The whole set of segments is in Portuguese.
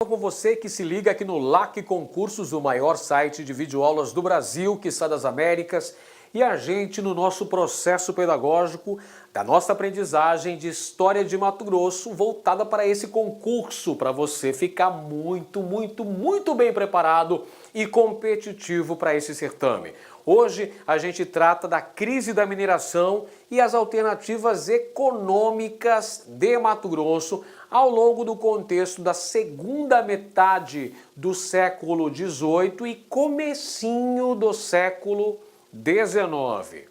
Com você que se liga aqui no LAC Concursos, o maior site de videoaulas do Brasil, quiçá das Américas, e a gente no nosso processo pedagógico da nossa aprendizagem de História de Mato Grosso, voltada para esse concurso, para você ficar muito bem preparado e competitivo para esse certame. Hoje a gente trata da crise da mineração e as alternativas econômicas de Mato Grosso ao longo do contexto da segunda metade do século XVIII e comecinho do século XIX.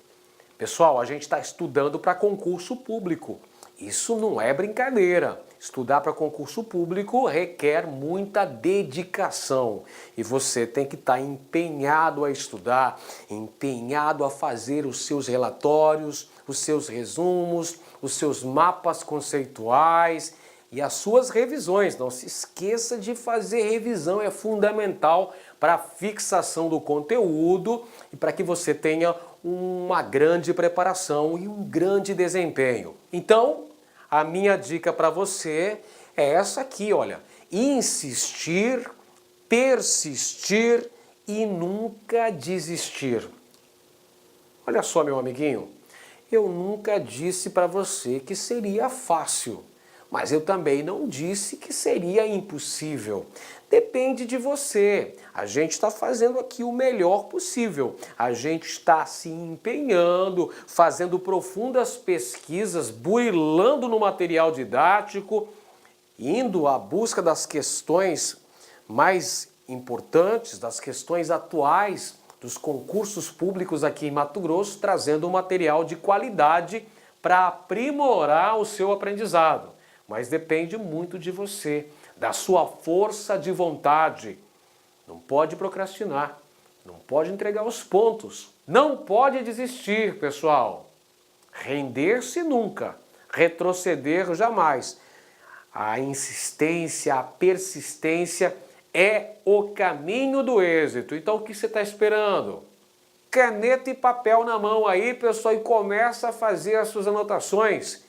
Pessoal, a gente está estudando para concurso público. Isso não é brincadeira. Estudar para concurso público requer muita dedicação e você tem que estar empenhado a estudar, empenhado a fazer os seus relatórios, os seus resumos, os seus mapas conceituais e as suas revisões. Não se esqueça de fazer revisão, é fundamental para a fixação do conteúdo e para que você tenha uma grande preparação e um grande desempenho. Então, a minha dica para você é essa aqui, olha. Insistir, persistir e nunca desistir. Olha só, meu amiguinho, eu nunca disse para você que seria fácil, mas eu também não disse que seria impossível. Depende de você. A gente está fazendo aqui o melhor possível. A gente está se empenhando, fazendo profundas pesquisas, burilando no material didático, indo à busca das questões mais importantes, das questões atuais dos concursos públicos aqui em Mato Grosso, trazendo um material de qualidade para aprimorar o seu aprendizado. Mas depende muito de você, da sua força de vontade. Não pode procrastinar, não pode entregar os pontos, não pode desistir, pessoal. Render-se nunca, retroceder jamais. A insistência, a persistência é o caminho do êxito. Então o que você está esperando? Caneta e papel na mão aí, pessoal, e começa a fazer as suas anotações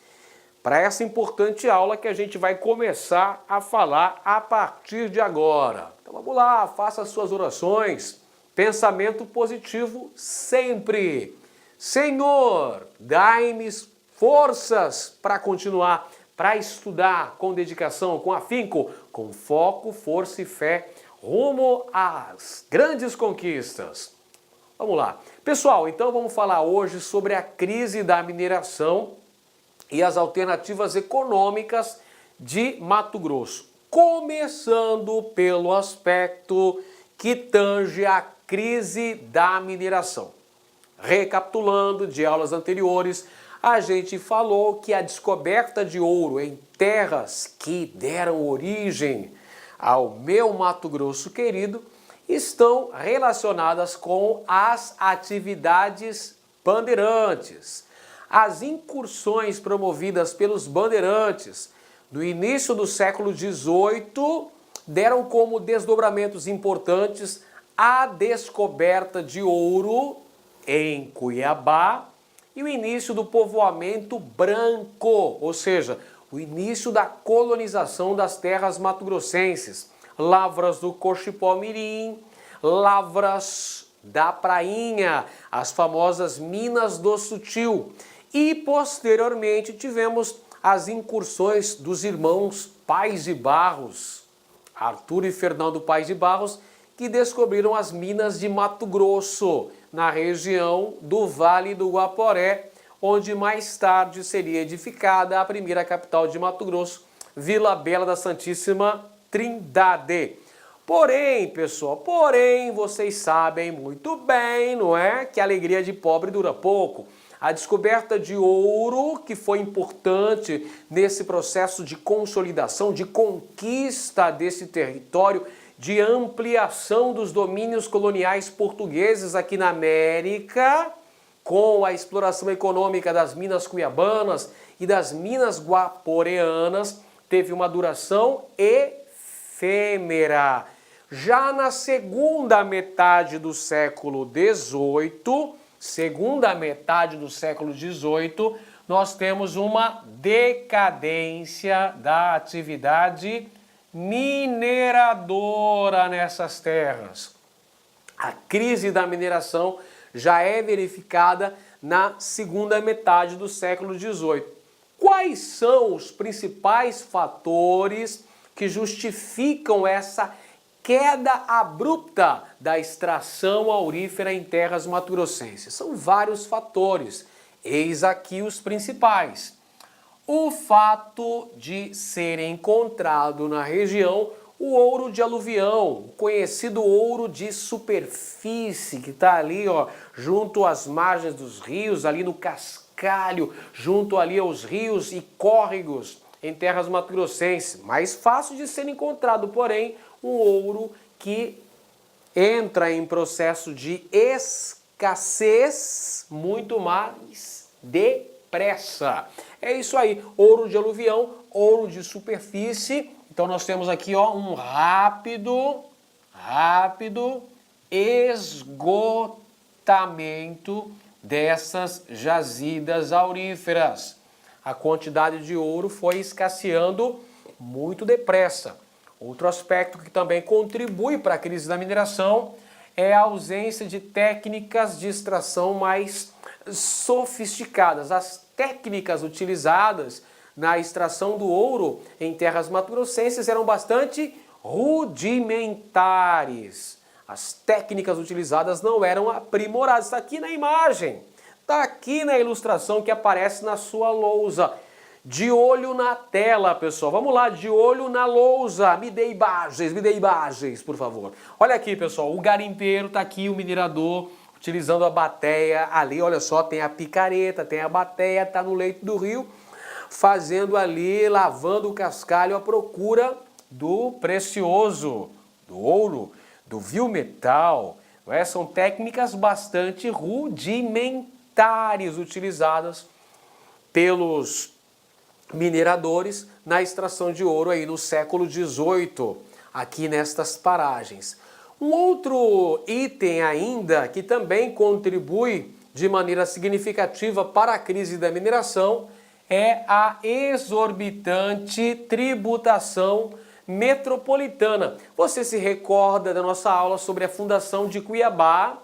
para essa importante aula que a gente vai começar a falar a partir de agora. Então vamos lá, faça as suas orações. Pensamento positivo sempre. Senhor, dai-me forças para continuar, para estudar com dedicação, com afinco, com foco, força e fé, rumo às grandes conquistas. Vamos lá. Pessoal, então vamos falar hoje sobre a crise da mineração e as alternativas econômicas de Mato Grosso. Começando pelo aspecto que tange a crise da mineração. Recapitulando de aulas anteriores, a gente falou que a descoberta de ouro em terras que deram origem ao meu Mato Grosso querido estão relacionadas com as atividades bandeirantes. As incursões promovidas pelos bandeirantes no início do século XVIII deram como desdobramentos importantes a descoberta de ouro em Cuiabá e o início do povoamento branco, ou seja, o início da colonização das terras mato-grossenses, lavras do Cochipó-Mirim, lavras da Prainha, as famosas Minas do Sutil. E posteriormente tivemos as incursões dos irmãos Paes de Barros, Arthur e Fernando Paes de Barros, que descobriram as minas de Mato Grosso, na região do Vale do Guaporé, onde mais tarde seria edificada a primeira capital de Mato Grosso, Vila Bela da Santíssima Trindade. Porém, pessoal, vocês sabem muito bem, não é? Que a alegria de pobre dura pouco. A descoberta de ouro, que foi importante nesse processo de consolidação, de conquista desse território, de ampliação dos domínios coloniais portugueses aqui na América, com a exploração econômica das minas cuiabanas e das minas guaporeanas, teve uma duração efêmera. Já na segunda metade do século XVIII, nós temos uma decadência da atividade mineradora nessas terras. A crise da mineração já é verificada na segunda metade do século XVIII. Quais são os principais fatores que justificam essa queda abrupta da extração aurífera em terras mato-grossenses? São vários fatores. Eis aqui os principais. O fato de ser encontrado na região o ouro de aluvião, o conhecido ouro de superfície, que está ali, ó, junto às margens dos rios, ali no cascalho, junto ali aos rios e córregos em terras mato-grossenses. Mais fácil de ser encontrado, porém, um ouro que entra em processo de escassez muito mais depressa. É isso aí, ouro de aluvião, ouro de superfície. Então nós temos aqui, ó, um rápido esgotamento dessas jazidas auríferas. A quantidade de ouro foi escasseando muito depressa. Outro aspecto que também contribui para a crise da mineração é a ausência de técnicas de extração mais sofisticadas. As técnicas utilizadas na extração do ouro em terras mato-grossenses eram bastante rudimentares. As técnicas utilizadas não eram aprimoradas. Está aqui na imagem, está aqui na ilustração que aparece na sua lousa. De olho na tela, pessoal. Vamos lá, de olho na lousa. Me dê imagens, por favor. Olha aqui, pessoal, o garimpeiro está aqui, o minerador, utilizando a bateia ali. Olha só, tem a picareta, tem a bateia, está no leito do rio, fazendo ali, lavando o cascalho à procura do precioso, do ouro, do vil metal. São técnicas bastante rudimentares utilizadas pelos mineradores na extração de ouro aí no século XVIII, aqui nestas paragens. Um outro item ainda que também contribui de maneira significativa para a crise da mineração é a exorbitante tributação metropolitana. Você se recorda da nossa aula sobre a fundação de Cuiabá,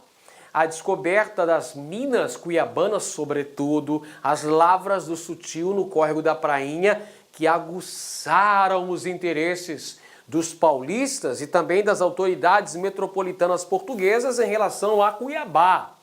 a descoberta das minas cuiabanas, sobretudo, as lavras do Sutil no córrego da Prainha, que aguçaram os interesses dos paulistas e também das autoridades metropolitanas portuguesas em relação a Cuiabá.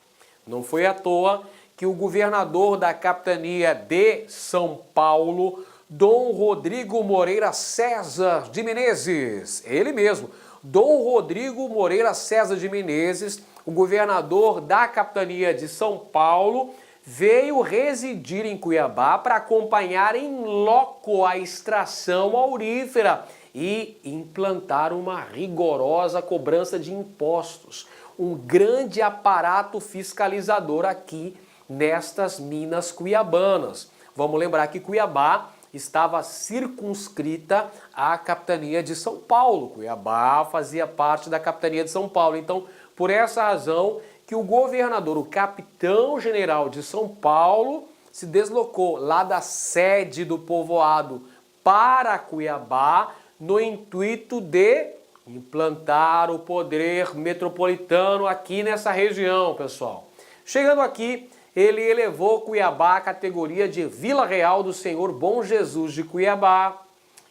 Não foi à toa que o governador da capitania de São Paulo, Dom Rodrigo Moreira César de Menezes, ele mesmo, Dom Rodrigo Moreira César de Menezes, o governador da capitania de São Paulo, veio residir em Cuiabá para acompanhar em loco a extração aurífera e implantar uma rigorosa cobrança de impostos, um grande aparato fiscalizador aqui nestas minas cuiabanas. Vamos lembrar que Cuiabá estava circunscrita à capitania de São Paulo. Cuiabá fazia parte da capitania de São Paulo. Então, por essa razão que o governador, o capitão-general de São Paulo, se deslocou lá da sede do povoado para Cuiabá no intuito de implantar o poder metropolitano aqui nessa região, pessoal. Chegando aqui, ele elevou Cuiabá à categoria de Vila Real do Senhor Bom Jesus de Cuiabá.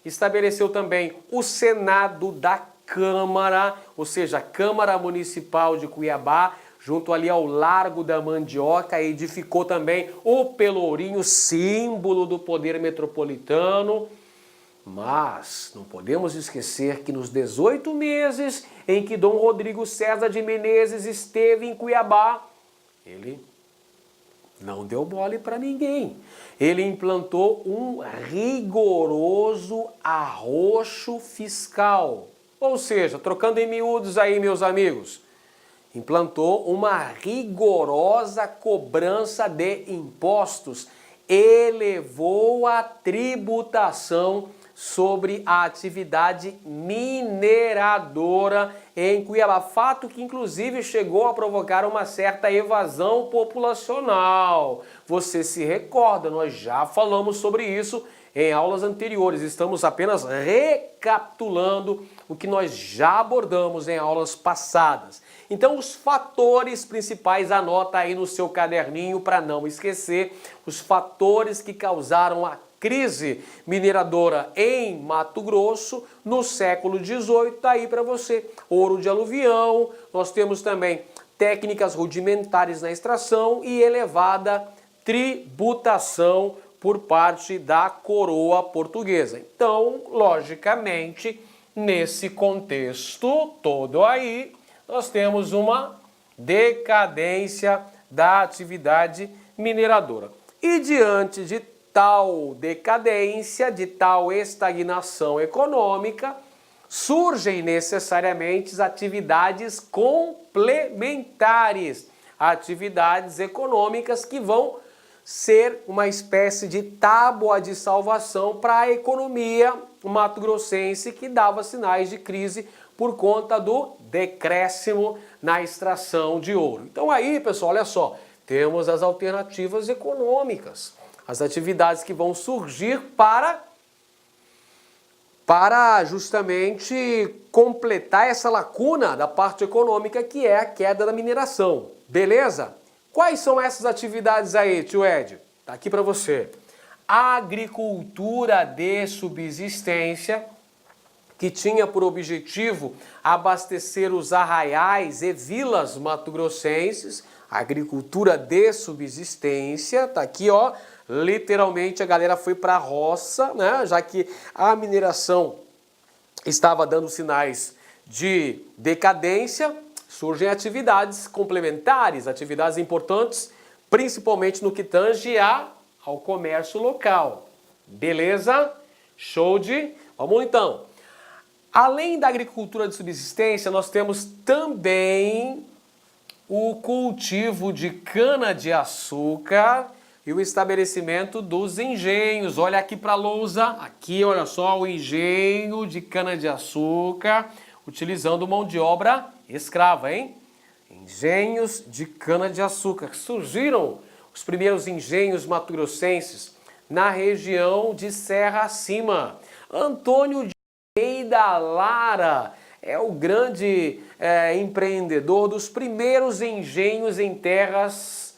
Estabeleceu também o Senado da Câmara, ou seja, a Câmara Municipal de Cuiabá, junto ali ao Largo da Mandioca. Edificou também o Pelourinho, símbolo do poder metropolitano. Mas não podemos esquecer que nos 18 meses em que Dom Rodrigo César de Menezes esteve em Cuiabá, ele não deu mole para ninguém. Ele implantou um rigoroso arroxo fiscal. Ou seja, trocando em miúdos aí, meus amigos, implantou uma rigorosa cobrança de impostos, elevou a tributação sobre a atividade mineradora em Cuiabá. Fato que, inclusive, chegou a provocar uma certa evasão populacional. Você se recorda, nós já falamos sobre isso em aulas anteriores. Estamos apenas recapitulando o que nós já abordamos em aulas passadas. Então, os fatores principais, anota aí no seu caderninho para não esquecer, os fatores que causaram a crise mineradora em Mato Grosso no século XVIII, tá aí para você. Ouro de aluvião, nós temos também técnicas rudimentares na extração e elevada tributação por parte da coroa portuguesa. Então, logicamente, nesse contexto todo aí, nós temos uma decadência da atividade mineradora. E diante de tal decadência, de tal estagnação econômica, surgem necessariamente atividades complementares, atividades econômicas que vão ser uma espécie de tábua de salvação para a economia mato-grossense que dava sinais de crise por conta do decréscimo na extração de ouro. Então aí, pessoal, olha só, temos as alternativas econômicas, as atividades que vão surgir para justamente completar essa lacuna da parte econômica que é a queda da mineração. Beleza? Quais são essas atividades aí, tio Ed? Tá aqui para você. Agricultura de subsistência, que tinha por objetivo abastecer os arraiais e vilas mato-grossenses. Agricultura de subsistência, tá aqui, ó. Literalmente a galera foi para a roça, né? Já que a mineração estava dando sinais de decadência, surgem atividades complementares, atividades importantes, principalmente no que tange ao comércio local. Beleza? Show de... Vamos então. Além da agricultura de subsistência, nós temos também o cultivo de cana-de-açúcar e o estabelecimento dos engenhos. Olha aqui para a lousa, aqui olha só o engenho de cana-de-açúcar, utilizando mão de obra escrava, hein? Engenhos de cana-de-açúcar. Surgiram os primeiros engenhos mato-grossenses na região de Serra Acima. Antônio de Almeida Lara é o grande empreendedor dos primeiros engenhos em terras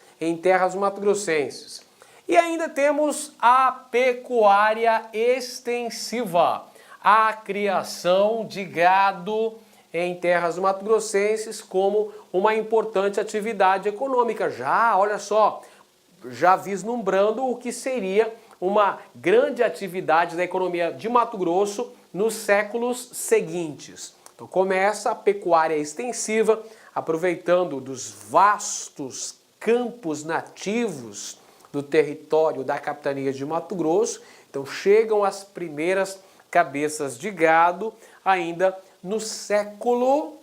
mato-grossenses. E ainda temos a pecuária extensiva, a criação de gado em terras mato-grossenses como uma importante atividade econômica. Olha só, já vislumbrando o que seria uma grande atividade da economia de Mato Grosso nos séculos seguintes. Então começa a pecuária extensiva, aproveitando dos vastos campos nativos do território da capitania de Mato Grosso. Então chegam as primeiras cabeças de gado ainda no século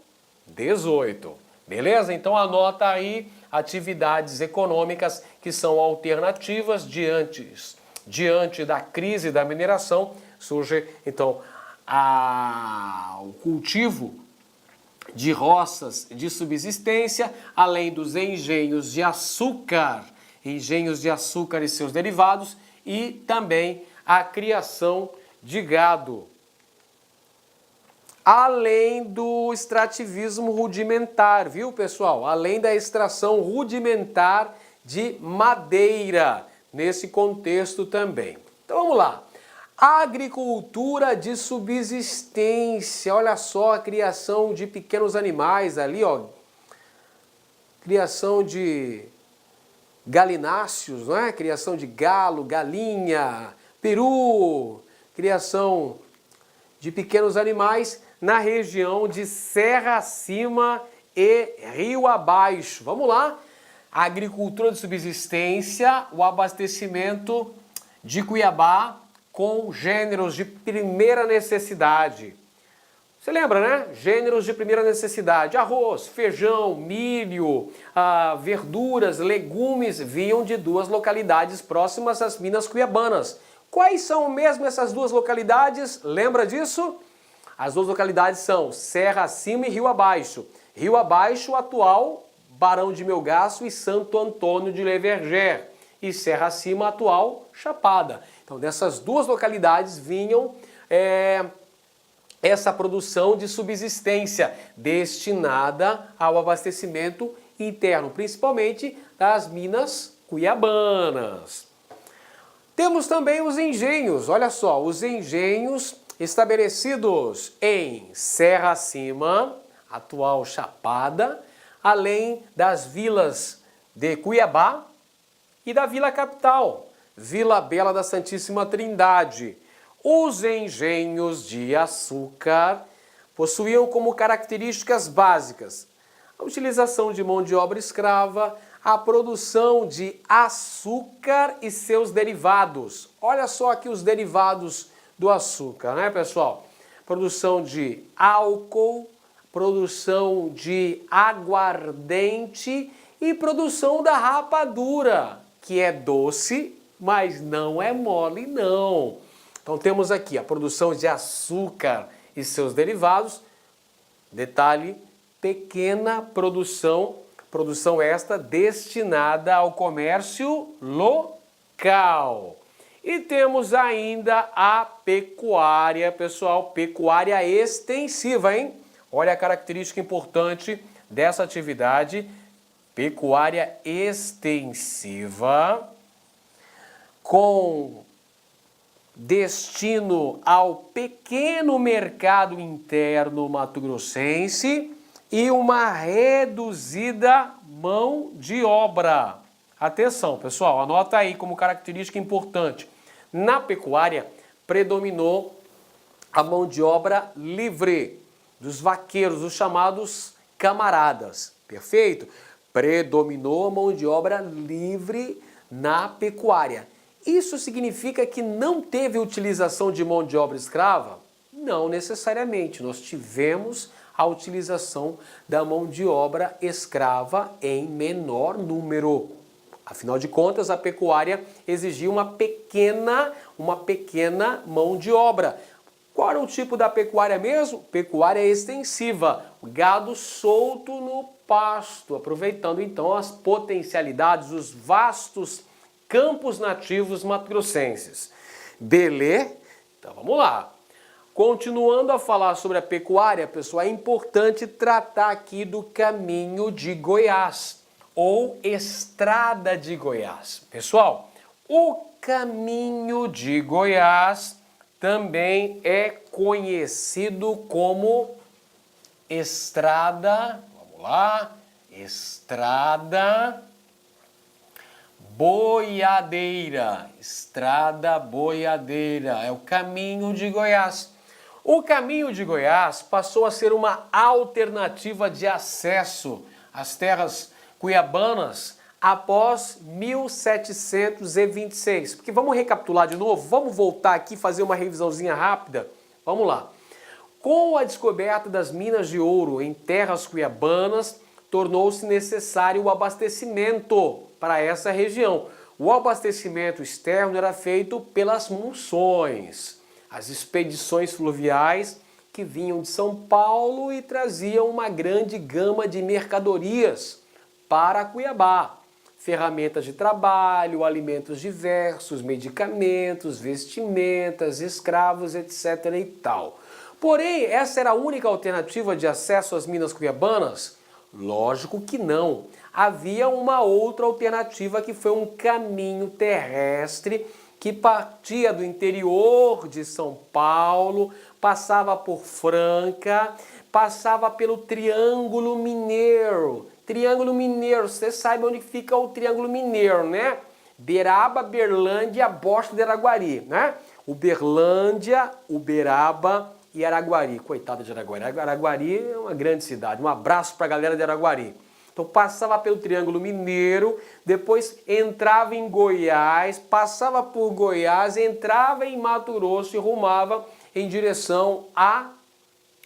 XVIII. Beleza? Então anota aí atividades econômicas que são alternativas diante da crise da mineração. Surge então o cultivo de roças de subsistência, além dos engenhos de açúcar e seus derivados, e também a criação de gado. Além do extrativismo rudimentar, viu, pessoal? Além da extração rudimentar de madeira, nesse contexto também. Então vamos lá. Agricultura de subsistência, olha só a criação de pequenos animais ali, ó. Criação de galináceos, não é? Criação de galo, galinha, peru, criação de pequenos animais na região de Serra Acima e Rio Abaixo. Vamos lá. A agricultura de subsistência, o abastecimento de Cuiabá com gêneros de primeira necessidade. Você lembra, né? Gêneros de primeira necessidade. Arroz, feijão, milho, verduras, legumes vinham de duas localidades próximas às Minas Cuiabanas. Quais são mesmo essas duas localidades? Lembra disso? As duas localidades são Serra Acima e Rio Abaixo. Rio Abaixo, atual Barão de Melgaço e Santo Antônio de Leverger. e Serra Acima, atual Chapada. Então, dessas duas localidades vinham essa produção de subsistência destinada ao abastecimento interno, principalmente das minas cuiabanas. Temos também os engenhos, olha só, os engenhos estabelecidos em Serra Acima, atual Chapada, além das vilas de Cuiabá e da Vila Capital, Vila Bela da Santíssima Trindade. Os engenhos de açúcar possuíam como características básicas a utilização de mão de obra escrava, a produção de açúcar e seus derivados. Olha só aqui os derivados do açúcar, né, pessoal? Produção de álcool, produção de aguardente e produção da rapadura, que é doce, mas não é mole, não. Então temos aqui a produção de açúcar e seus derivados. Detalhe, pequena produção esta destinada ao comércio local. E temos ainda a pecuária, pessoal, pecuária extensiva, hein? Olha a característica importante dessa atividade, pecuária extensiva, com destino ao pequeno mercado interno mato-grossense e uma reduzida mão de obra. Atenção, pessoal, anota aí como característica importante. Na pecuária, predominou a mão de obra livre dos vaqueiros, os chamados camaradas, perfeito? Predominou a mão de obra livre na pecuária. Isso significa que não teve utilização de mão de obra escrava? Não necessariamente, nós tivemos a utilização da mão de obra escrava em menor número. Afinal de contas, a pecuária exigia uma pequena mão de obra. Qual era o tipo da pecuária mesmo? Pecuária extensiva, gado solto no pasto, aproveitando então as potencialidades, os vastos campos nativos mato-grossenses. Beleza? Então vamos lá. Continuando a falar sobre a pecuária, pessoal, é importante tratar aqui do caminho de Goiás, ou Estrada de Goiás. Pessoal, o caminho de Goiás também é conhecido como Estrada, vamos lá, Estrada Boiadeira. Estrada Boiadeira é o caminho de Goiás. O caminho de Goiás passou a ser uma alternativa de acesso às terras cuiabanas após 1726. Porque vamos recapitular de novo, vamos voltar aqui e fazer uma revisãozinha rápida. Vamos lá. Com a descoberta das minas de ouro em terras cuiabanas, tornou-se necessário o abastecimento para essa região. O abastecimento externo era feito pelas monções, as expedições fluviais que vinham de São Paulo e traziam uma grande gama de mercadorias para Cuiabá. Ferramentas de trabalho, alimentos diversos, medicamentos, vestimentas, escravos, etc. e tal. Porém, essa era a única alternativa de acesso às minas cuiabanas? Lógico que não. Havia uma outra alternativa que foi um caminho terrestre que partia do interior de São Paulo, passava por Franca, passava pelo Triângulo Mineiro. Triângulo Mineiro, você sabe onde fica o Triângulo Mineiro, né? Beraba, Berlândia, Bosta de Araguari, né? Uberlândia, Uberaba e Araguari. Coitada de Araguari. Araguari é uma grande cidade. Um abraço para a galera de Araguari. Então passava pelo Triângulo Mineiro, depois entrava em Goiás, passava por Goiás, entrava em Mato Grosso e rumava em direção a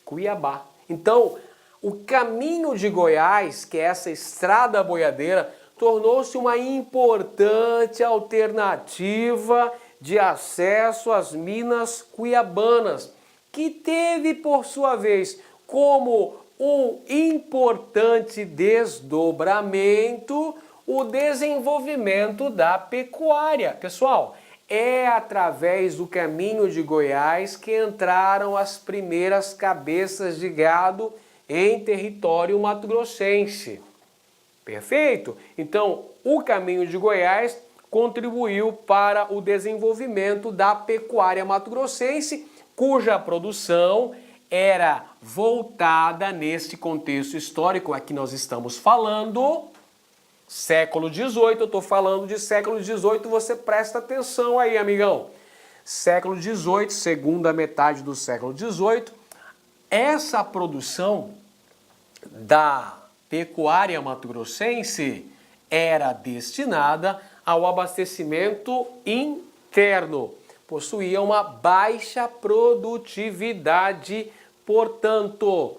Cuiabá. Então, o caminho de Goiás, que é essa estrada boiadeira, tornou-se uma importante alternativa de acesso às minas cuiabanas, que teve, por sua vez, como um importante desdobramento o desenvolvimento da pecuária. Pessoal, é através do caminho de Goiás que entraram as primeiras cabeças de gado em território mato-grossense. Perfeito? Então, o caminho de Goiás contribuiu para o desenvolvimento da pecuária mato-grossense, cuja produção era voltada neste contexto histórico a que nós estamos falando, século XVIII, eu estou falando de século XVIII, você presta atenção aí, amigão. Século XVIII, segunda metade do século XVIII, essa produção da pecuária mato-grossense era destinada ao abastecimento interno. Possuía uma baixa produtividade, portanto,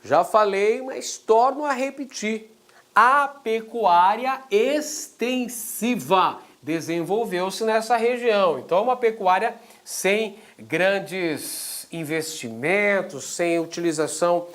já falei, mas torno a repetir, a pecuária extensiva desenvolveu-se nessa região. Então, uma pecuária sem grandes investimentos, sem utilização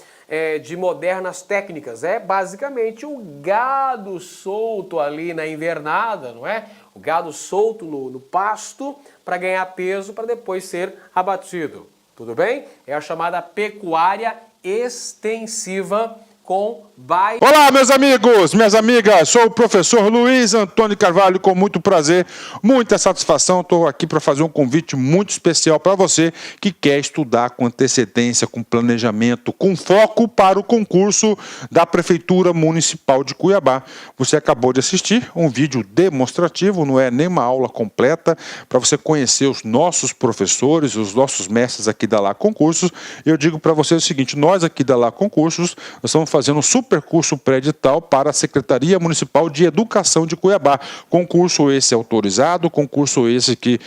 de modernas técnicas. É basicamente o gado solto ali na invernada, não é? O gado solto no pasto para ganhar peso para depois ser abatido. Tudo bem? É a chamada pecuária extensiva com baixa... Olá, meus amigos, minhas amigas, sou o professor Luiz Antônio Carvalho, com muito prazer, muita satisfação, estou aqui para fazer um convite muito especial para você que quer estudar com antecedência, com planejamento, com foco para o concurso da Prefeitura Municipal de Cuiabá. Você acabou de assistir um vídeo demonstrativo, não é nem uma aula completa, para você conhecer os nossos professores, os nossos mestres aqui da Lá Concursos. Eu digo para você o seguinte, nós aqui da Lá Concursos, nós estamos fazendo um super curso pré-edital para a Secretaria Municipal de Educação de Cuiabá. Concurso esse autorizado, concurso esse que,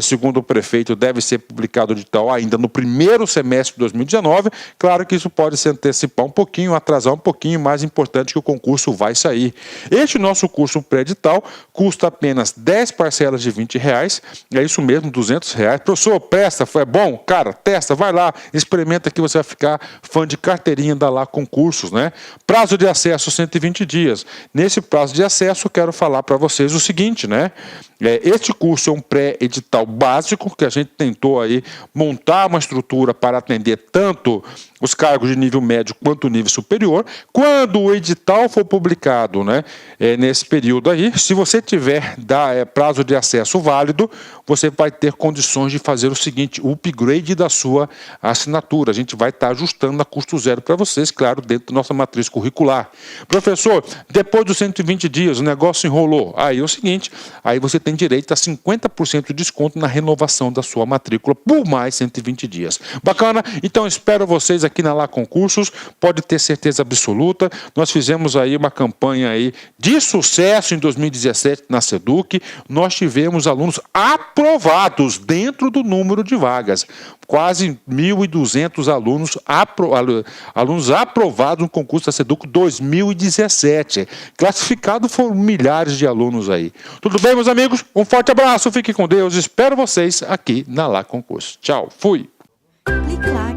segundo o prefeito, deve ser publicado edital ainda no primeiro semestre de 2019. Claro que isso pode se antecipar um pouquinho, atrasar um pouquinho, mais importante que o concurso vai sair. Este nosso curso pré-edital custa apenas 10 parcelas de R$20, é isso mesmo, R$200. Professor, presta, é bom? Cara, testa, vai lá, experimenta que você vai ficar fã de carteirinha da Lá Concursos, né? Prazo de acesso 120 dias. Nesse prazo de acesso, eu quero falar para vocês o seguinte, né? Este curso é um pré-edital básico que a gente tentou aí montar uma estrutura para atender tanto os cargos de nível médio quanto nível superior. Quando o edital for publicado, né, nesse período aí, se você tiver prazo de acesso válido, você vai ter condições de fazer o seguinte, o upgrade da sua assinatura. A gente vai estar ajustando a custo zero para vocês, claro, dentro da nossa matriz curricular. Professor, depois dos 120 dias, o negócio enrolou. Aí é o seguinte, aí você tem direito a 50% de desconto na renovação da sua matrícula por mais 120 dias. Bacana? Então espero vocês aqui na Lá Concursos, pode ter certeza absoluta. Nós fizemos aí uma campanha aí de sucesso em 2017 na SEDUC. Nós tivemos alunos aprovados dentro do número de vagas. Quase 1.200 alunos aprovados no concurso da SEDUC 2017. Classificado foram milhares de alunos aí. Tudo bem, meus amigos? Um forte abraço, fiquem com Deus. Espero vocês aqui na Lá Concurso. Tchau, fui! Clique lá.